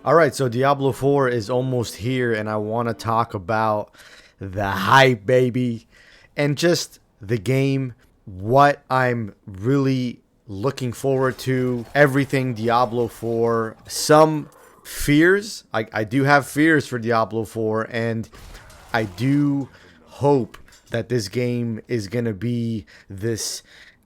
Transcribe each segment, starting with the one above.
All right, so Diablo 4 is almost here, and I want to talk about the hype, baby, and just the game, what I'm really looking forward to, everything Diablo 4, some fears. I do have fears for Diablo 4, and I do hope that this game is going to be this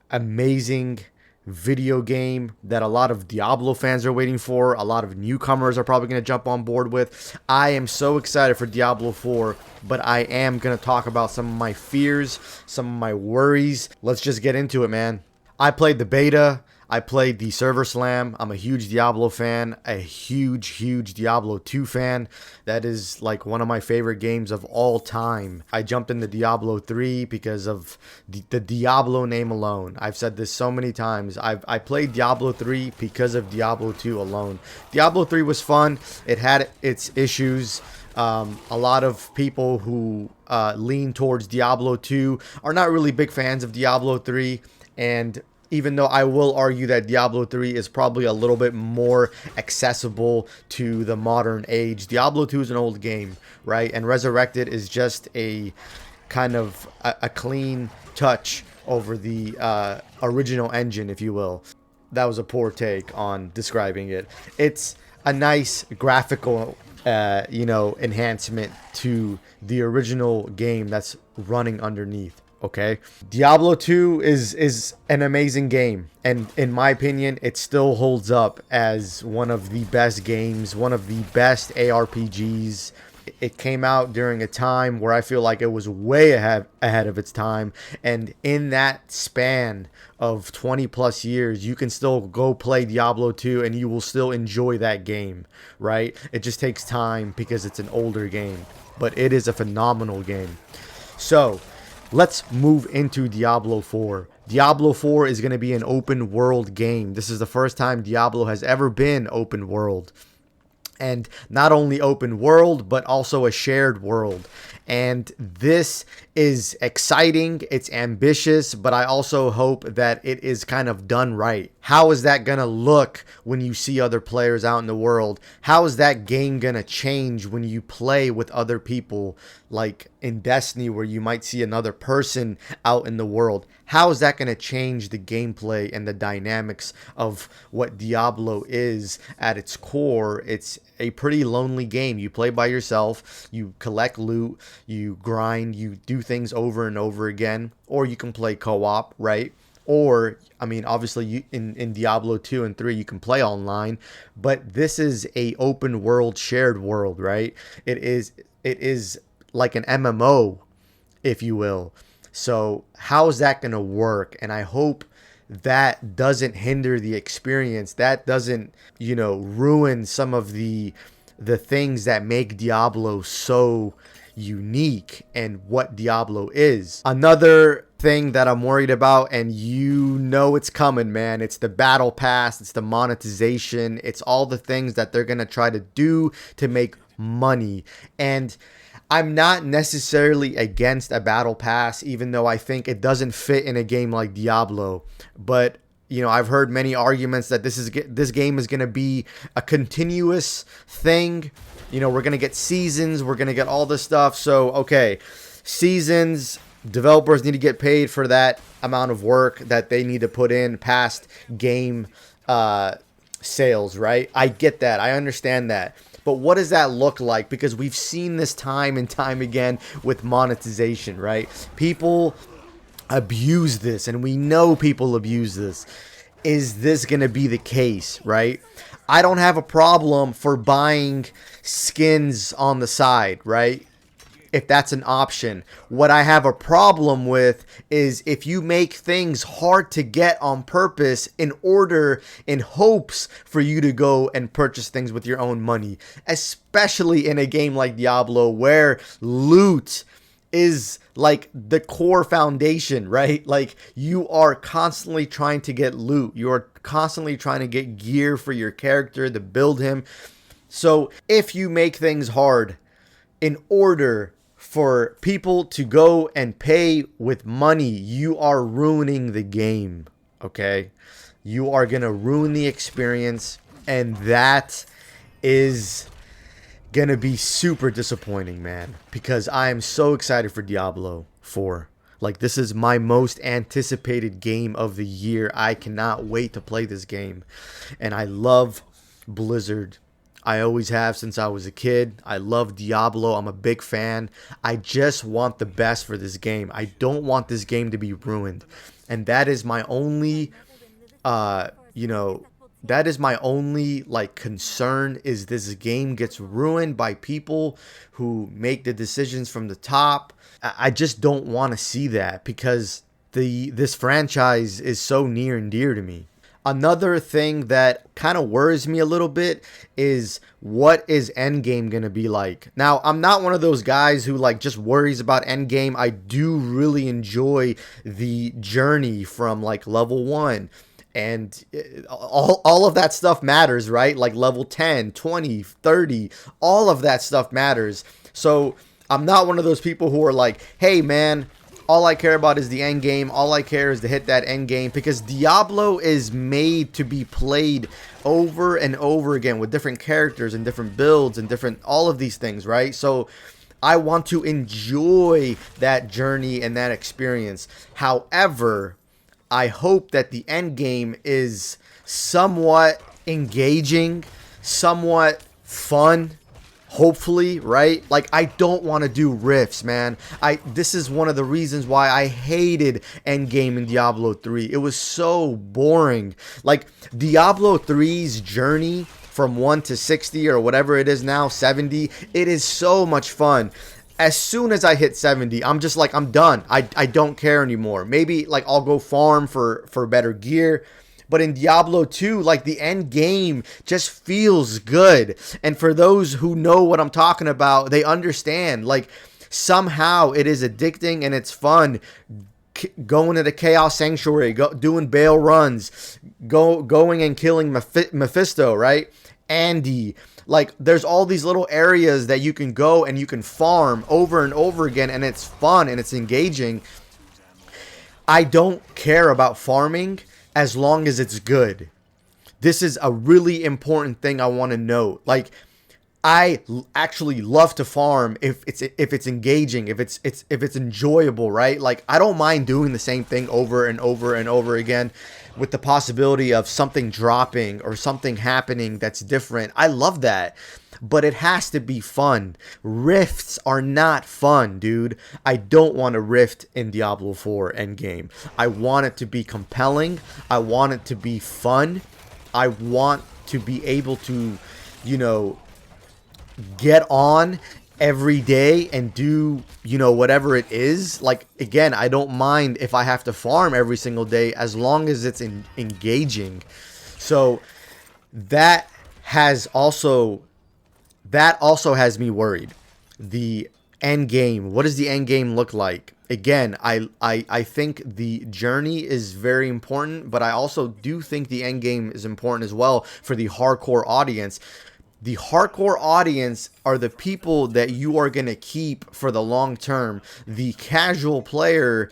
amazing video game that a lot of Diablo fans are waiting for. A lot of newcomers are probably going to jump on board with. I am so excited for Diablo 4, but I am going to talk about some of my fears, some of my worries. Let's just get into it, man. I played the beta. I played the server slam. I'm a huge Diablo fan, a huge Diablo 2 fan. That is like one of my favorite games of all time. I jumped into Diablo 3 because of the Diablo name alone. I've said this so many times. I played Diablo 3 because of Diablo 2 alone. Diablo 3 was fun. It had its issues. A lot of people who lean towards Diablo 2 are not really big fans of Diablo 3, and even though I will argue that Diablo 3 is probably a little bit more accessible to the modern age, Diablo 2 is an old game, right? And Resurrected is just a kind of a clean touch over the original engine, if you will. That was a poor take on describing it. It's a nice graphical enhancement to the original game that's running underneath. Okay, Diablo 2 is an amazing game, and in my opinion, it still holds up as one of the best games, one of the best ARPGs. It came out during a time where I feel like it was way ahead of its time, and in that span of 20 plus years, you can still go play Diablo 2 and you will still enjoy that game, right? It just takes time because it's an older game, but it is a phenomenal game. So let's move into Diablo 4. Diablo 4 is going to be an open world game. This is the first time Diablo has ever been open world. And not only open world, but also a shared world. And this is exciting, it's ambitious, but I also hope that it is kind of done right. How is that going to look when you see other players out in the world? How is that game going to change when you play with other people, like in Destiny, where you might see another person out in the world? How is that going to change the gameplay and the dynamics of what Diablo is at its core? It's a pretty lonely game. You play by yourself, you collect loot, you grind, you do things over and over again, or you can play co-op, right? Or, I mean, obviously in Diablo 2 and 3, you can play online, but this is a open world, shared world, right? It is like an MMO, if you will. So how is that going to work? And I hope that doesn't hinder the experience. That doesn't, ruin some of the things that make Diablo so unique and what Diablo is. Another thing that I'm worried about, and it's coming, man. It's the battle pass, it's the monetization, it's all the things that they're going to try to do to make money. And I'm not necessarily against a battle pass, even though I think it doesn't fit in a game like Diablo. But I've heard many arguments that this game is going to be a continuous thing. We're going to get seasons, we're going to get all this stuff. So, okay, seasons, developers need to get paid for that amount of work that they need to put in past game sales, right? I get that. I understand that. But what does that look like? Because we've seen this time and time again with monetization, right? People abuse this, and we know people abuse this. Is this going to be the case, right? I don't have a problem for buying skins on the side, right? If that's an option. What I have a problem with is if you make things hard to get on purpose in hopes for you to go and purchase things with your own money, especially in a game like Diablo where loot is like the core foundation, right? Like, you are constantly trying to get loot. You are constantly trying to get gear for your character to build him. So if you make things hard in order for people to go and pay with money, you are ruining the game, okay? You are going to ruin the experience, and that is gonna be super disappointing, man, because I am so excited for Diablo 4. Like, this is my most anticipated game of the year. I cannot wait to play this game. And I love Blizzard. I always have since I was a kid. I love Diablo. I'm a big fan. I just want the best for this game. I don't want this game to be ruined. And that is my only you know, that is my only like concern, is this game gets ruined by people who make the decisions from the top. I just don't want to see that, because this franchise is so near and dear to me. Another thing that kind of worries me a little bit is, what is Endgame going to be like? Now, I'm not one of those guys who like just worries about Endgame. I do really enjoy the journey from like level 1, and all of that stuff matters, right? Like level 10, 20, 30, all of that stuff matters. So I'm not one of those people who are like, hey man, all I care about is the end game. All I care is to hit that end game, because Diablo is made to be played over and over again with different characters and different builds and different, all of these things, right? So I want to enjoy that journey and that experience. However, I hope that the end game is somewhat engaging, somewhat fun, hopefully, right? Like, I don't want to do rifts, man. This is one of the reasons why I hated endgame in Diablo 3. It was so boring. Like, Diablo 3's journey from 1 to 60 or whatever it is now, 70, it is so much fun. As soon as I hit 70, I'm just like, I'm done. I don't care anymore. Maybe like I'll go farm for better gear. But in Diablo 2, like, the end game just feels good. And for those who know what I'm talking about, they understand. Like, somehow it is addicting and it's fun. Going to the Chaos Sanctuary, doing Baal runs, going and killing Mephisto, right? Andy. Like, there's all these little areas that you can go and you can farm over and over again, and it's fun and it's engaging. I don't care about farming as long as it's good. This is a really important thing I want to note. Like, I actually love to farm if it's engaging, if it's enjoyable, right? Like, I don't mind doing the same thing over and over and over again, with the possibility of something dropping or something happening that's different. I love that. But it has to be fun. Rifts are not fun, dude. I don't want a rift in Diablo 4 endgame. I want it to be compelling. I want it to be fun. I want to be able to, you know, get on every day and do, you know, whatever it is. Like, again, I don't mind if I have to farm every single day, as long as it's engaging. So that also has me worried. The end game. What does the end game look like? Again, I think the journey is very important, but I also do think the end game is important as well for the hardcore audience. The hardcore audience are the people that you are going to keep for the long term. The casual player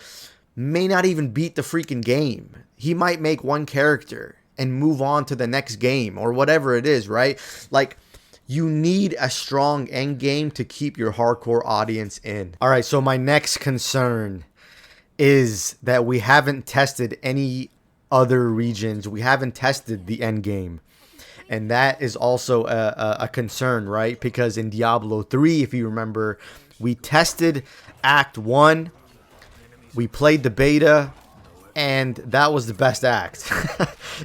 may not even beat the freaking game. He might make one character and move on to the next game or whatever it is, right? Like, you need a strong end game to keep your hardcore audience in. All right, so my next concern is that we haven't tested any other regions. We haven't tested the end game. And that is also a concern, right? Because in Diablo 3, if you remember, we tested Act 1, we played the beta, and that was the best act.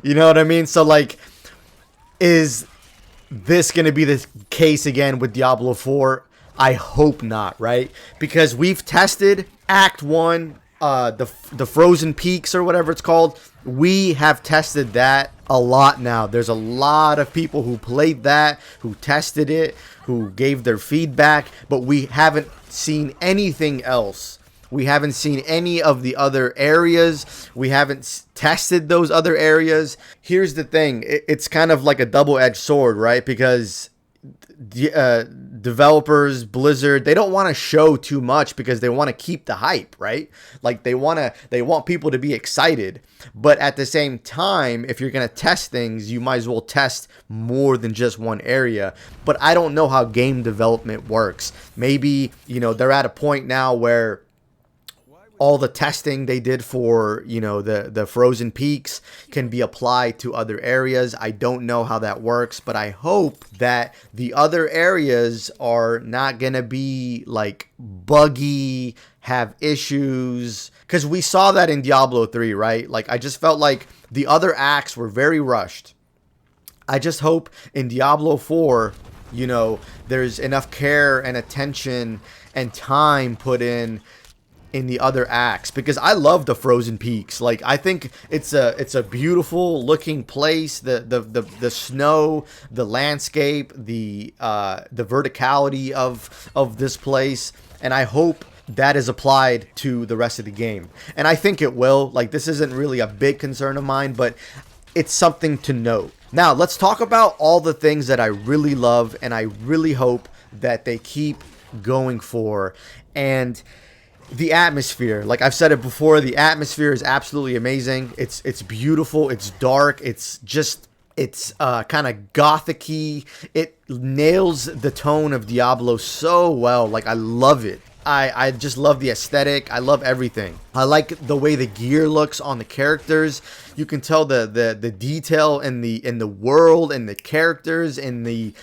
You know what I mean? So, like, is this going to be the case again with Diablo 4? I hope not, right? Because we've tested Act 1, the Frozen Peaks or whatever it's called. We have tested that a lot now. There's a lot of people who played that, who tested it, who gave their feedback, but we haven't seen anything else. We haven't seen any of the other areas. We haven't tested those other areas. Here's the thing. It's kind of like a double-edged sword, right? Because developers, Blizzard, they don't want to show too much because they want to keep the hype, right? Like they want people to be excited. But at the same time, if you're going to test things, you might as well test more than just one area. But I don't know how game development works. Maybe, they're at a point now where all the testing they did for, the frozen peaks can be applied to other areas. I don't know how that works, but I hope that the other areas are not going to be like buggy, have issues. Because we saw that in Diablo 3, right? Like, I just felt like the other acts were very rushed. I just hope in Diablo 4, there's enough care and attention and time put in the other acts, because I love the frozen peaks. Like, I think it's a beautiful looking place. The snow, the landscape, the verticality of this place, and I hope that is applied to the rest of the game. And I think it will. Like, this isn't really a big concern of mine, but it's something to note. Now, let's talk about all the things that I really love and I really hope that they keep going for. And the atmosphere, like I've said it before, the atmosphere is absolutely amazing. It's beautiful. It's dark. It's kind of gothic-y. It nails the tone of Diablo so well. Like, I love it. I just love the aesthetic. I love everything. I like the way the gear looks on the characters. You can tell the detail in the world and the characters in the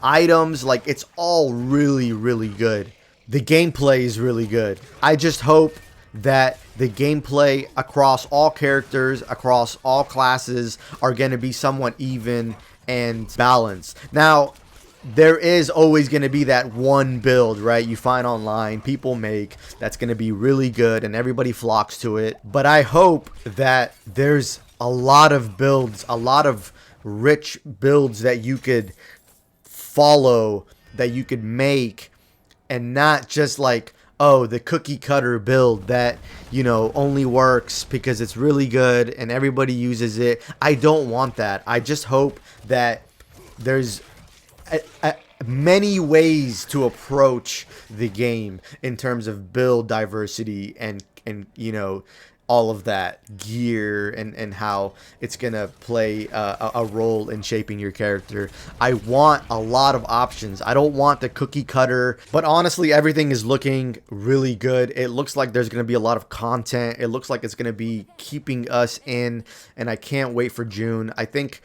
items. Like, it's all really, really good. The gameplay is really good. I just hope that the gameplay across all characters, across all classes, are going to be somewhat even and balanced. Now, there is always going to be that one build, right, you find online, people make, that's going to be really good and everybody flocks to it. But I hope that there's a lot of builds, a lot of rich builds that you could follow, that you could make, and not just like, oh, the cookie cutter build that, only works because it's really good and everybody uses it. I don't want that. I just hope that there's many ways to approach the game in terms of build diversity and all of that gear and how it's gonna play a role in shaping your character. I want a lot of options. I don't want the cookie cutter, but honestly, everything is looking really good. It looks like there's gonna be a lot of content. It looks like it's gonna be keeping us in, and I can't wait for June. I think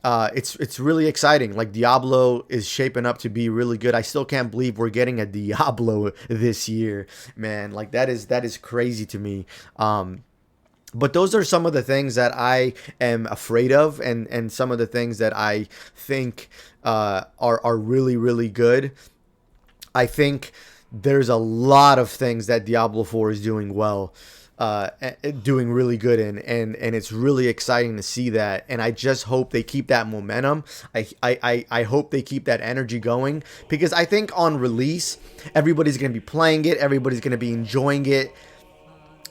it's really exciting. Like, Diablo is shaping up to be really good. I still can't believe we're getting a Diablo this year, man. Like, that is crazy to me. But those are some of the things that I am afraid of, and some of the things that I think are really, really good. I think there's a lot of things that Diablo 4 is doing well. Doing really good in, and it's really exciting to see that, and I just hope they keep that momentum. I hope they keep that energy going, because I think on release everybody's going to be playing it, everybody's going to be enjoying it,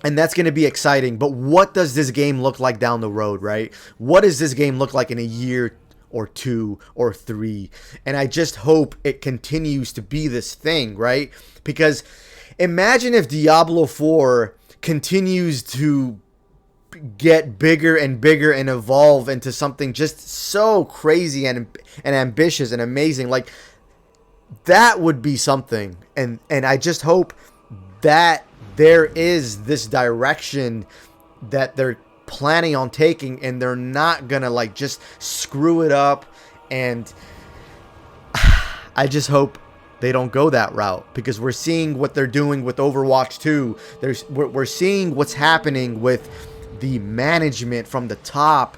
and that's going to be exciting. But what does this game look like down the road, right? What does this game look like in a year or 2 or 3? And I just hope it continues to be this thing, right? Because imagine if Diablo 4 continues to get bigger and bigger and evolve into something just so crazy and ambitious and amazing. Like, that would be something. And I just hope that there is this direction that they're planning on taking, and they're not gonna like just screw it up. And I just hope they don't go that route, because we're seeing what they're doing with Overwatch 2. We're seeing what's happening with the management from the top,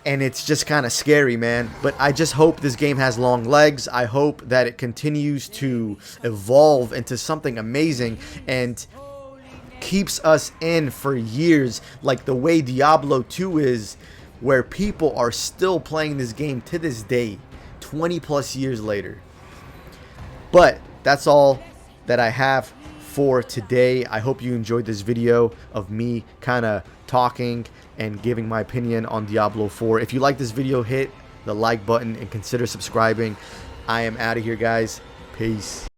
and it's just kind of scary, man. But I just hope this game has long legs. I hope that it continues to evolve into something amazing and keeps us in for years, like the way Diablo 2 is, where people are still playing this game to this day, 20 plus years later. But that's all that I have for today. I hope you enjoyed this video of me kind of talking and giving my opinion on Diablo 4. If you like this video, hit the like button and consider subscribing. I am out of here, guys. Peace.